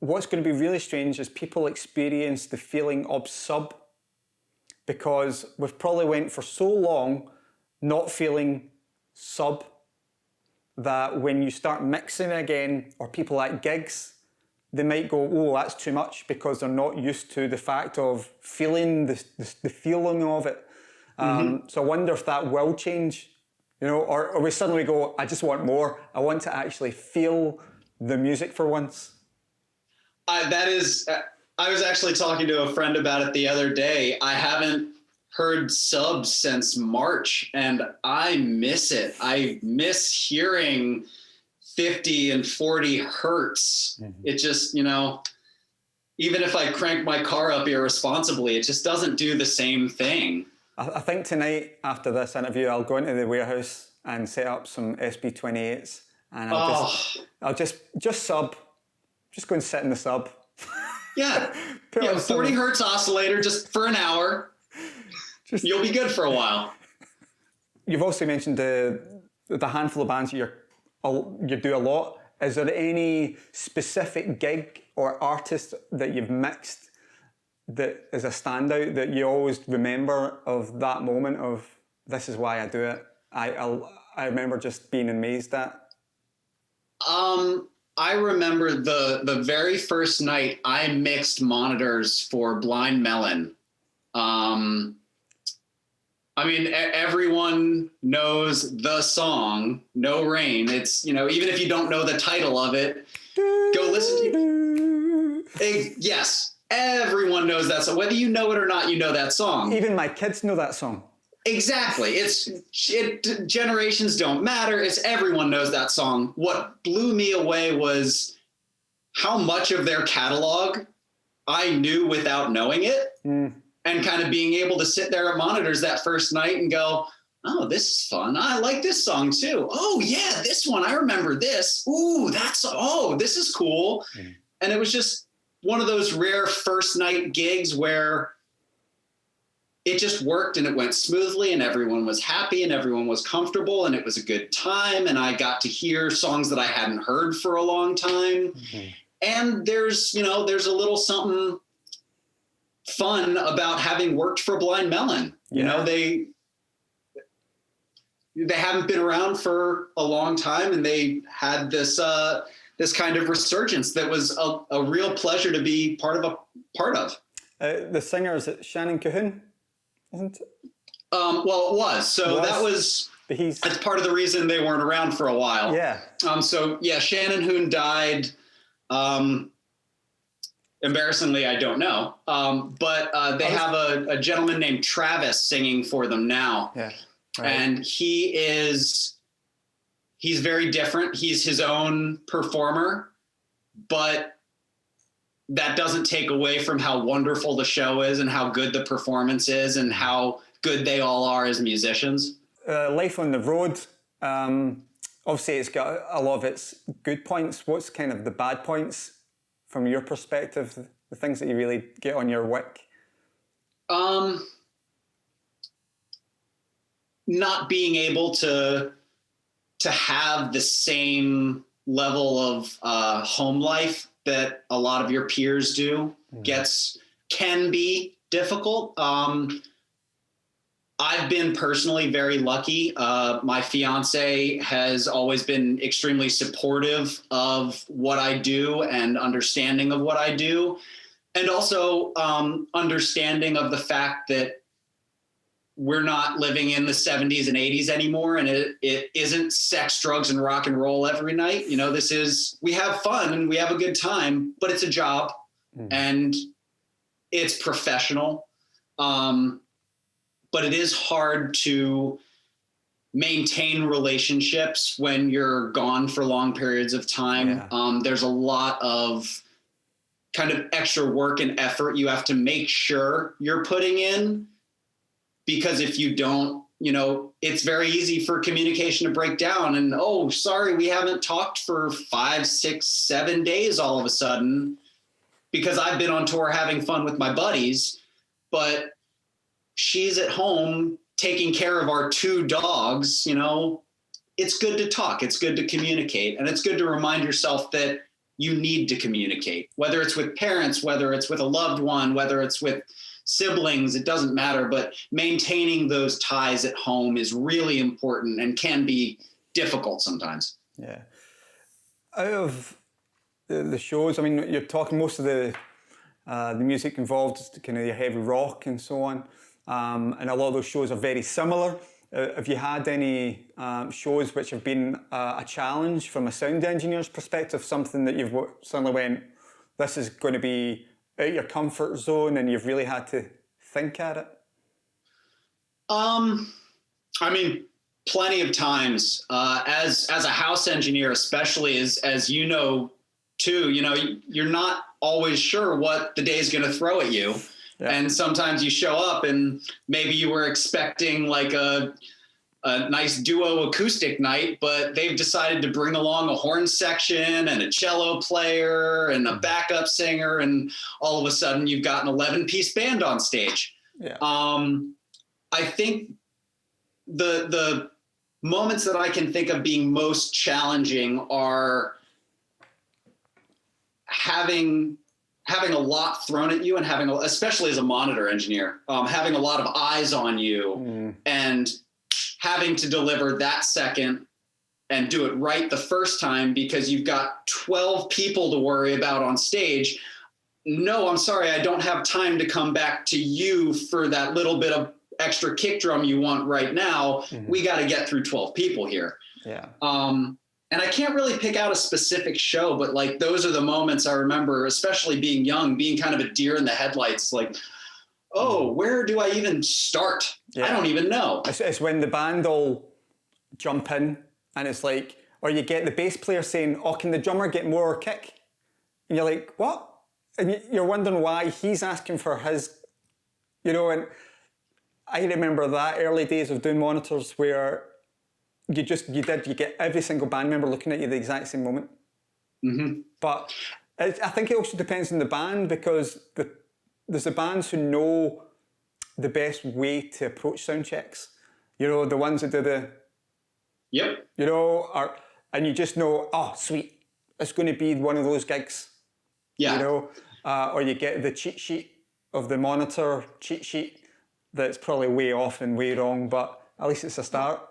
what's going to be really strange is people experience the feeling of sub, because we've probably went for so long not feeling sub that when you start mixing again, or people at gigs, they might go, oh, that's too much, because they're not used to the fact of feeling the feeling of it. So I wonder if that will change, or we suddenly go, I just want more. I want to actually feel the music for once. I was actually talking to a friend about it the other day. I haven't heard subs since March, and I miss it. I miss hearing 50 and 40 hertz. It just, even if I crank my car up irresponsibly, it just doesn't do the same thing. I think tonight, after this interview, I'll go into the warehouse and set up some SB28s, and I'll just sub, just go and sit in the sub. Yeah, 40 hertz oscillator just for an hour. You'll be good for a while. You've also mentioned the handful of bands that you do a lot. Is there any specific gig or artist that you've mixed that is a standout that you always remember of that moment of, this is why I do it? I remember just being amazed at. I remember the very first night I mixed monitors for Blind Melon. I mean, everyone knows the song, No Rain. It's, even if you don't know the title of it, go listen to it. Yes, everyone knows that song. Whether you know it or not, you know that song. Even my kids know that song. Exactly. Generations don't matter. It's everyone knows that song. What blew me away was how much of their catalog I knew without knowing it. And kind of being able to sit there at monitors that first night and go, oh, this is fun. I like this song too. Oh yeah, this one, I remember this. Ooh, this is cool. And it was just one of those rare first night gigs where it just worked and it went smoothly and everyone was happy and everyone was comfortable and it was a good time. And I got to hear songs that I hadn't heard for a long time. And there's a little something fun about having worked for Blind Melon. They haven't been around for a long time, and they had this kind of resurgence that was a real pleasure to be part of. The singer, is it Shannon Cahoon, isn't it? Well, it was. So that's part of the reason they weren't around for a while. Yeah. Shannon Hoon died. Embarrassingly, I don't know. But they have a gentleman named Travis singing for them now. Yeah. Right. And he's very different. He's his own performer, but that doesn't take away from how wonderful the show is and how good the performance is and how good they all are as musicians. Life on the road, obviously it's got a lot of its good points. What's kind of the bad points from your perspective, the things that you really get on your wick? Not being able to have the same level of home life that a lot of your peers do can be difficult. I've been personally very lucky. My fiance has always been extremely supportive of what I do and understanding of what I do. And also understanding of the fact that we're not living in the 70s and 80s anymore. And it isn't sex, drugs, and rock and roll every night. We have fun and we have a good time, but it's a job and it's professional. But it is hard to maintain relationships when you're gone for long periods of time. Yeah. There's a lot of kind of extra work and effort you have to make sure you're putting in, because if you don't, it's very easy for communication to break down and, oh, sorry, we haven't talked for 5, 6, 7 days all of a sudden because I've been on tour having fun with my buddies, but she's at home taking care of our 2 dogs, you know, it's good to talk. It's good to communicate. And it's good to remind yourself that you need to communicate, whether it's with parents, whether it's with a loved one, whether it's with siblings, it doesn't matter. But maintaining those ties at home is really important and can be difficult sometimes. Yeah. Out of the shows, I mean, you're talking most of the music involved is kind of your heavy rock and so on. And a lot of those shows are very similar. Have you had any shows which have been a challenge from a sound engineer's perspective, something that you've suddenly went, this is going to be out your comfort zone and you've really had to think at it? I mean, plenty of times. As a house engineer, especially as you know, too, you know, you're not always sure what the day is going to throw at you. Yeah. And sometimes you show up and maybe you were expecting like a nice duo acoustic night, but they've decided to bring along a horn section and a cello player and a backup singer. And all of a sudden you've got an 11-piece band on stage. Yeah. I think the moments that I can think of being most challenging are having a lot thrown at you and especially as a monitor engineer, having a lot of eyes on you and having to deliver that second and do it right the first time because you've got 12 people to worry about on stage. No, I'm sorry, I don't have time to come back to you for that little bit of extra kick drum you want right now. We got to get through 12 people here. Yeah. And I can't really pick out a specific show, but like those are the moments I remember, especially being young, being kind of a deer in the headlights, like, oh, where do I even start? Yeah. I don't even know. It's when the band all jump in and it's like, or you get the bass player saying, oh, can the drummer get more kick? And you're like, what? And you're wondering why he's asking for his, you know, and I remember that early days of doing monitors where you get every single band member looking at you at the exact same moment. But I think it also depends on the band because there's the bands who know the best way to approach sound checks. You know, the ones that do the... Yep. You know, and you just know, oh, sweet, it's going to be one of those gigs. Yeah. You know, or you get the cheat sheet of the monitor cheat sheet that's probably way off and way wrong, but at least it's a start.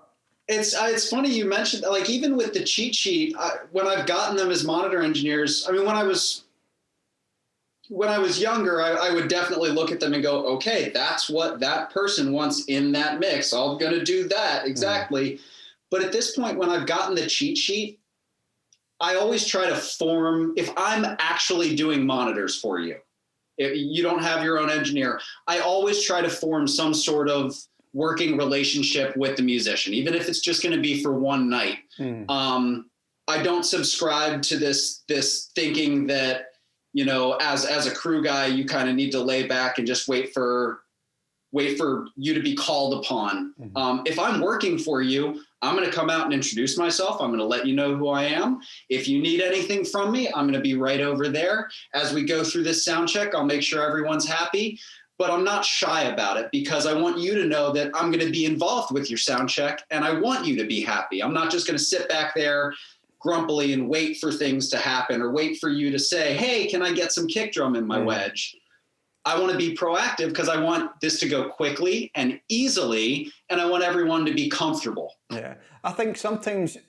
It's funny you mentioned, like, even with the cheat sheet, when I've gotten them as monitor engineers, I mean, when I was younger, I would definitely look at them and go, okay, that's what that person wants in that mix. I'm going to do that. Exactly. But at this point, when I've gotten the cheat sheet, I always try to form, if I'm actually doing monitors for you, if you don't have your own engineer, I always try to form some sort of working relationship with the musician, even if it's just going to be for one night. I don't subscribe to this thinking that, you know, as a crew guy, you kind of need to lay back and just wait for you to be called upon. If I'm working for you, I'm going to come out and introduce myself. I'm going to let you know who I am. If you need anything from me, I'm going to be right over there. As we go through this sound check, I'll make sure everyone's happy. But I'm not shy about it because I want you to know that I'm going to be involved with your sound check and I want you to be happy. I'm not just going to sit back there grumpily and wait for things to happen or wait for you to say, hey, can I get some kick drum in my wedge? I want to be proactive because I want this to go quickly and easily, and I want everyone to be comfortable. Yeah, I think sometimes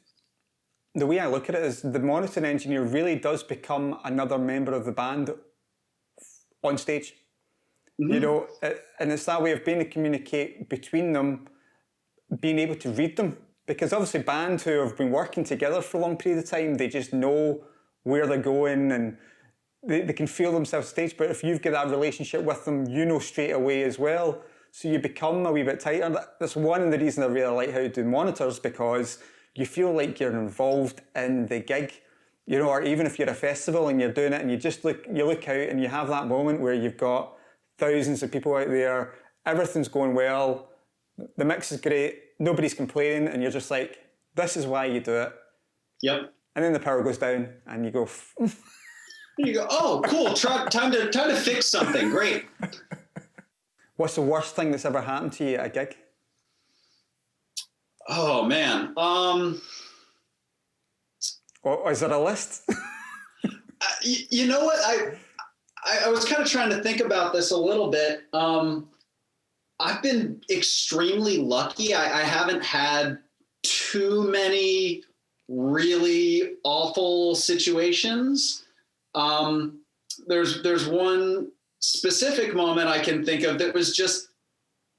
the way I look at it is the monitor engineer really does become another member of the band on stage. You know, and it's that way of being able to communicate between them, being able to read them. Because obviously bands who have been working together for a long period of time, they just know where they're going and they can feel themselves stage. But if you've got that relationship with them, you know straight away as well. So you become a wee bit tighter. That's one of the reasons I really like how to do monitors, because you feel like you're involved in the gig. You know, or even if you're at a festival and you're doing it and you look out and you have that moment where you've got thousands of people out there, everything's going well, the mix is great, nobody's complaining, and you're just like, this is why you do it. Yep. And then the power goes down and you go, you go, oh, cool, time to fix something, great. What's the worst thing that's ever happened to you at a gig? Oh man. Or is there a list? You know what? I was kind of trying to think about this a little bit. I've been extremely lucky. I haven't had too many really awful situations. There's one specific moment I can think of that was just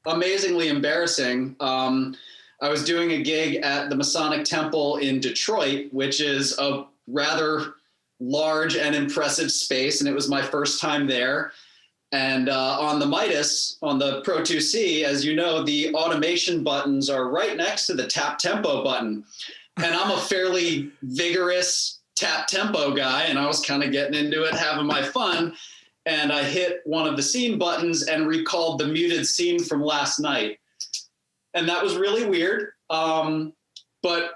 amazingly embarrassing. I was doing a gig at the Masonic Temple in Detroit, which is a rather large and impressive space, and it was my first time there. And on the Midas, on the Pro 2C, as you know, the automation buttons are right next to the tap tempo button. And I'm a fairly vigorous tap tempo guy, and I was kind of getting into it, having my fun. And I hit one of the scene buttons and recalled the muted scene from last night. And that was really weird. But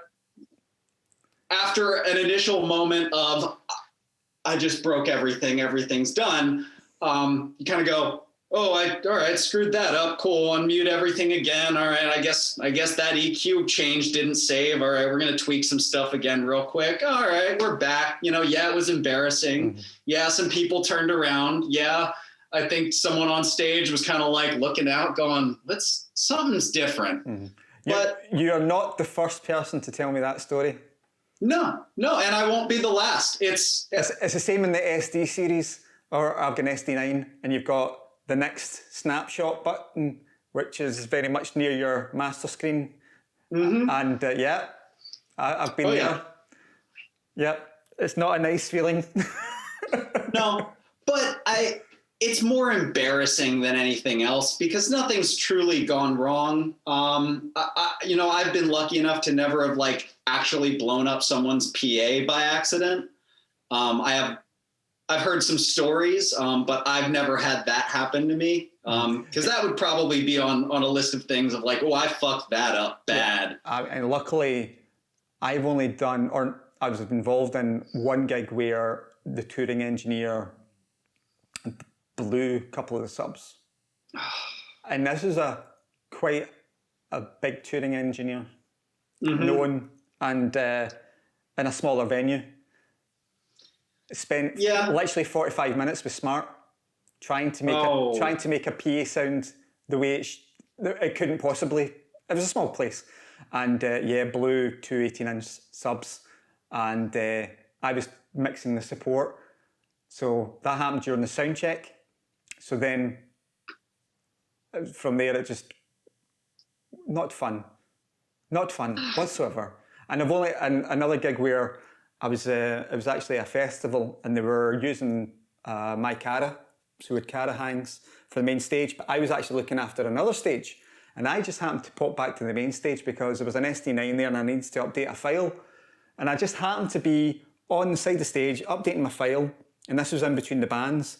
after an initial moment of, I just broke everything, everything's done, you kind of go, oh, all right, screwed that up. Cool, unmute everything again. All right, I guess that EQ change didn't save. All right, we're going to tweak some stuff again real quick. All right, we're back. Yeah, it was embarrassing. Mm-hmm. Yeah, some people turned around. Yeah, I think someone on stage was kind of like looking out going, something's different. Mm-hmm. But you are not the first person to tell me that story. No, and I won't be the last. It's the same in the SD series, or I've got an SD9, and you've got the next snapshot button, which is very much near your master screen. Mm-hmm. And I've been there. Yeah, it's not a nice feeling. No, but it's more embarrassing than anything else because nothing's truly gone wrong. I've been lucky enough to never have actually blown up someone's PA by accident. I've heard some stories, but I've never had that happen to me. Because that would probably be on a list of things of I fucked that up bad. Yeah. And luckily, I've only done, or I was involved in one gig where the touring engineer blew a couple of the subs. And this is quite a big touring engineer, mm-hmm. known, and in a smaller venue. Spent literally 45 minutes with Smart trying to make a PA sound the way it couldn't possibly. It was a small place, and blew two 18-inch subs, and I was mixing the support, so that happened during the sound check. So then, from there, it just not fun whatsoever. And I've only another gig where it was actually a festival, and they were using my Cara, so we had Cara hangs for the main stage, but I was actually looking after another stage, and I just happened to pop back to the main stage because there was an SD9 there and I needed to update a file, and I just happened to be on the side of the stage updating my file, and this was in between the bands,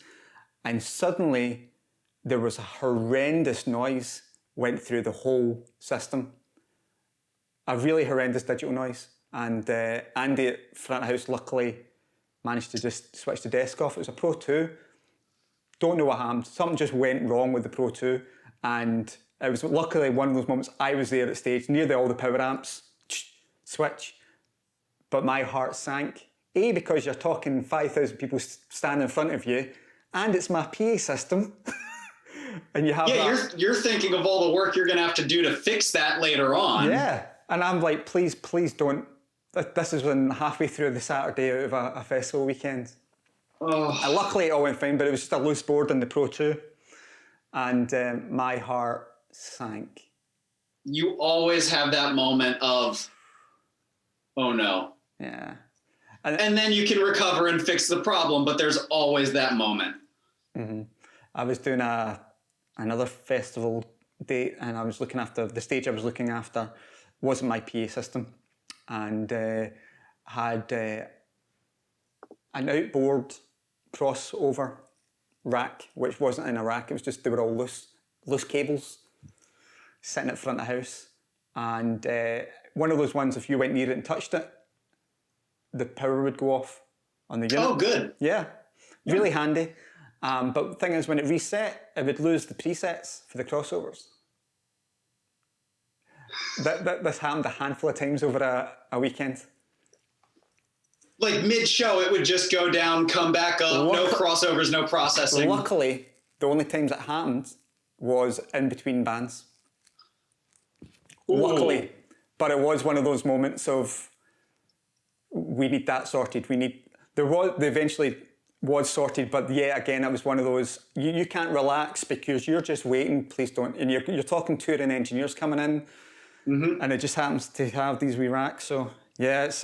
and suddenly there was a horrendous noise went through the whole system, a really horrendous digital noise. And Andy at front of house luckily managed to just switch the desk off. It was a Pro 2. Don't know what happened. Something just went wrong with the Pro 2. And it was luckily one of those moments I was there at stage near all the power amps. Switch. But my heart sank. A, because you're talking 5,000 people standing in front of you, and it's my PA system. And you have you're thinking of all the work you're going to have to do to fix that later on. Yeah. And I'm like, please don't. This is when halfway through the Saturday out of a festival weekend. Oh. And luckily it all went fine, but it was just a loose board in the Pro 2. And my heart sank. You always have that moment of, oh no. Yeah. And then you can recover and fix the problem, but there's always that moment. Mm-hmm. I was doing another festival date, and I was looking after, the stage I was looking after wasn't my PA system, and had an outboard crossover rack, which wasn't in a rack, it was just, they were all loose cables sitting at front of house, and one of those ones, if you went near it and touched it, the power would go off on the unit. Oh, good. Yeah, really handy. But the thing is, when it reset, it would lose the presets for the crossovers. this happened a handful of times over a weekend. Like mid-show, it would just go down, come back up, no crossovers, no processing. Luckily, the only times it happened was in between bands. Ooh. Luckily. But it was one of those moments of, we need that sorted. They eventually was sorted, but yeah, again, it was one of those, you can't relax because you're just waiting, please don't, and you're talking touring engineers coming in, and it just happens to have these wee racks, so yeah, it's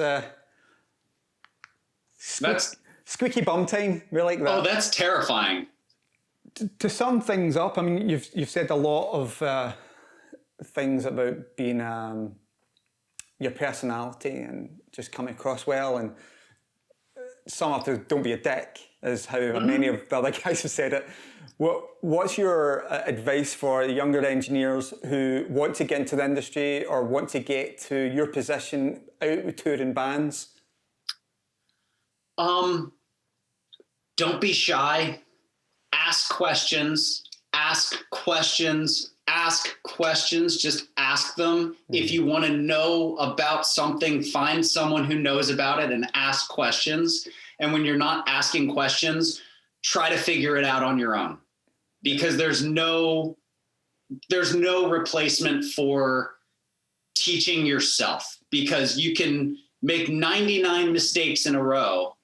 that's squeaky bum time, we like that. Oh, that's terrifying. To sum things up, I mean, you've said a lot of things about being your personality and just coming across well, and sum up to don't be a dick, is how many of the other guys have said it. What's your advice for younger engineers who want to get into the industry or want to get to your position out with touring bands? Don't be shy. Ask questions. Just ask them. If you want to know about something, find someone who knows about it and ask questions. And when you're not asking questions, try to figure it out on your own, because there's no replacement for teaching yourself, because you can make 99 mistakes in a row,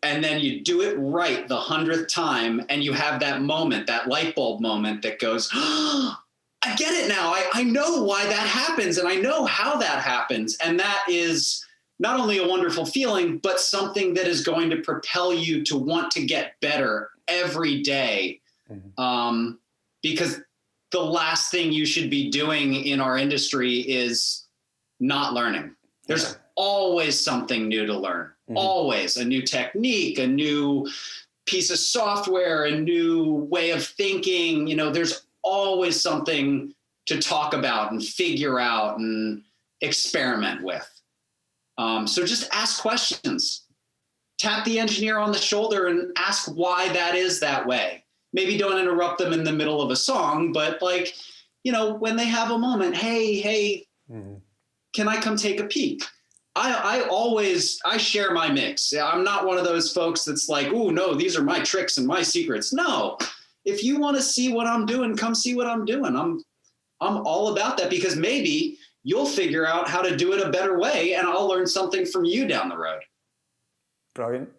and then you do it right the 100th time, and you have that moment, that light bulb moment that goes, oh, I get it now. I know why that happens, and I know how that happens. And that is not only a wonderful feeling, but something that is going to propel you to want to get better every day. Because the last thing you should be doing in our industry is not learning. There's always something new to learn. Always a new technique, a new piece of software, a new way of thinking. You know, there's always something to talk about and figure out and experiment with. So just ask questions. Tap the engineer on the shoulder and ask why that is that way. Maybe don't interrupt them in the middle of a song, but like, you know, when they have a moment, hey, can I come take a peek? I share my mix. I'm not one of those folks that's like, oh no, these are my tricks and my secrets. No, if you want to see what I'm doing, come see what I'm doing. I'm all about that, because maybe you'll figure out how to do it a better way, and I'll learn something from you down the road. Brilliant.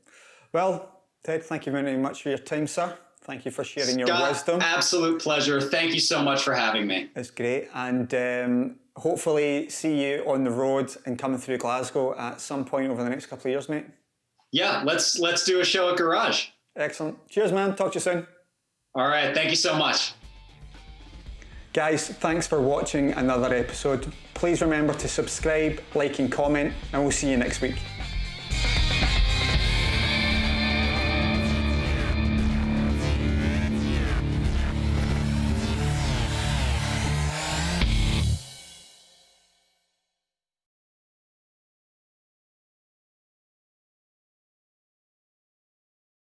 Well, Ted, thank you very much for your time, sir. Thank you for sharing your wisdom. Absolute pleasure. Thank you so much for having me. It's great. And hopefully see you on the road and coming through Glasgow at some point over the next couple of years, mate. Yeah, let's do a show at Garage. Excellent. Cheers, man. Talk to you soon. All right. Thank you so much. Guys, thanks for watching another episode. Please remember to subscribe, like and comment, and we'll see you next week.